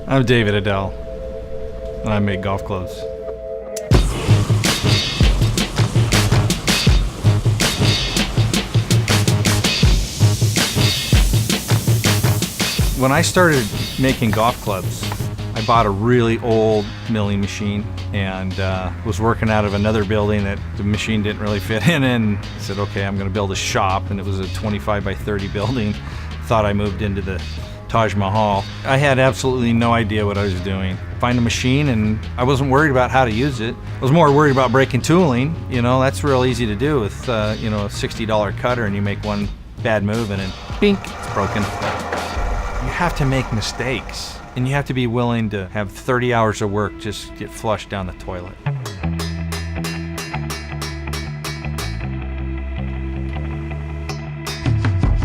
I'm David Edel, and I make golf clubs. When I started making golf clubs, I bought a really old milling machine and was working out of another building that the machine didn't really fit in, and I said, okay, I'm going to build a shop, and it was a 25 by 30 building. Thought I moved into the Taj Mahal. I had absolutely no idea what I was doing. Find a machine, and I wasn't worried about how to use it. I was more worried about breaking tooling. You know, that's real easy to do with a $60 cutter, and you make one bad move and then bink, it's broken. You have to make mistakes, and you have to be willing to have 30 hours of work just get flushed down the toilet.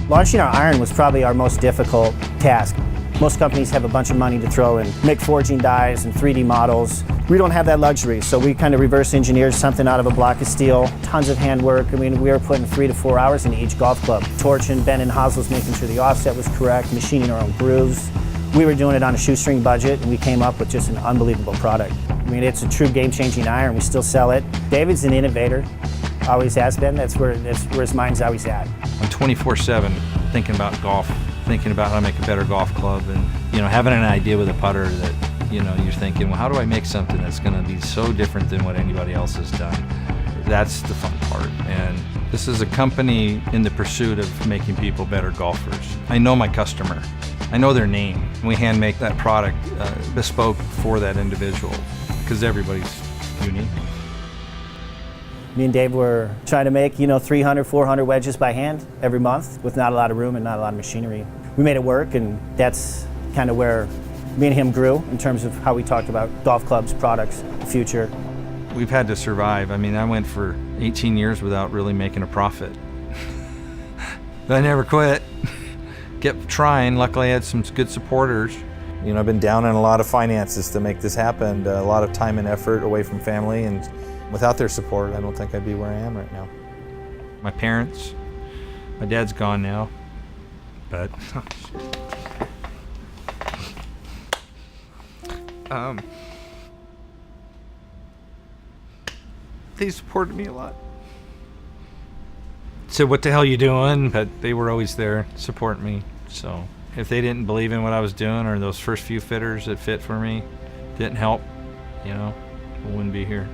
Launching our iron was probably our most difficult task. Most companies have a bunch of money to throw and make forging dies and 3D models. We don't have that luxury, so we kind of reverse engineered something out of a block of steel. Tons of handwork. I mean, we were putting 3 to 4 hours into each golf club. Torching, bending hosels, making sure the offset was correct, machining our own grooves. We were doing it on a shoestring budget, and we came up with just an unbelievable product. I mean, it's a true game-changing iron. We still sell it. David's an innovator. Always has been. That's where his mind's always at. I'm 24/7 thinking about golf, thinking about how to make a better golf club, and having an idea with a putter that you're thinking, well, how do I make something that's going to be so different than what anybody else has done? That's the fun part. And this is a company in the pursuit of making people better golfers. I know my customer. I know their name. We hand make that product bespoke for that individual because everybody's unique. Me and Dave were trying to make 300, 400 wedges by hand every month with not a lot of room and not a lot of machinery. We made it work, and that's kind of where me and him grew in terms of how we talked about golf clubs, products, the future. We've had to survive. I mean, I went for 18 years without really making a profit. But I never quit. Kept trying. Luckily, I had some good supporters. I've been down in a lot of finances to make this happen, a lot of time and effort away from family, and without their support, I don't think I'd be where I am right now. My parents, my dad's gone now, but they supported me a lot. Said, what the hell you doing? But they were always there supporting me. So if they didn't believe in what I was doing, or those first few fitters that fit for me didn't help, I wouldn't be here.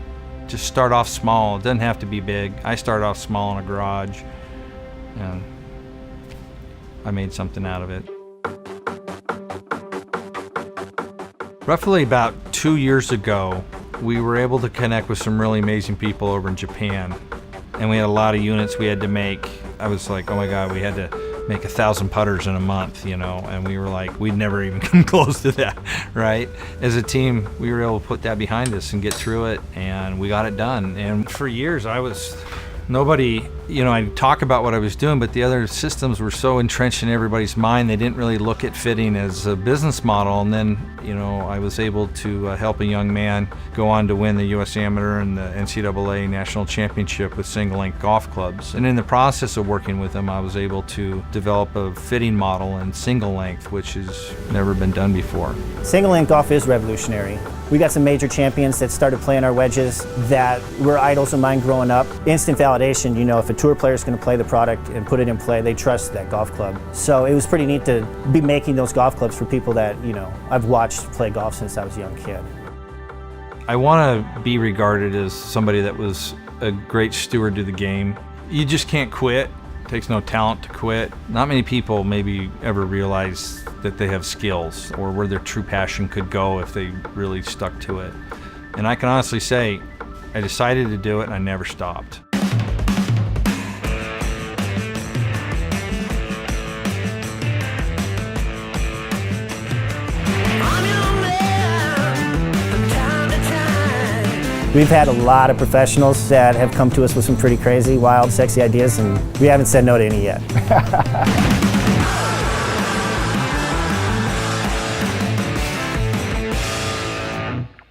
Just start off small. It doesn't have to be big. I started off small in a garage, and I made something out of it. Roughly about 2 years ago, we were able to connect with some really amazing people over in Japan, and we had a lot of units we had to make. I was like, oh my God, we had to make 1,000 putters in a month, and we were like, we'd never even come close to that, right? As a team, we were able to put that behind us and get through it, and we got it done. And for years, nobody, I'd talk about what I was doing, but the other systems were so entrenched in everybody's mind, they didn't really look at fitting as a business model. And then, I was able to help a young man go on to win the U.S. Amateur and the NCAA National Championship with single-length golf clubs. And in the process of working with him, I was able to develop a fitting model in single-length, which has never been done before. Single-length golf is revolutionary. We got some major champions that started playing our wedges that were idols of mine growing up. Instant validation, if a tour player is going to play the product and put it in play, they trust that golf club. So it was pretty neat to be making those golf clubs for people that, I've watched play golf since I was a young kid. I want to be regarded as somebody that was a great steward to the game. You just can't quit. It takes no talent to quit. Not many people maybe ever realize that they have skills or where their true passion could go if they really stuck to it. And I can honestly say, I decided to do it and I never stopped. We've had a lot of professionals that have come to us with some pretty crazy, wild, sexy ideas, and we haven't said no to any yet.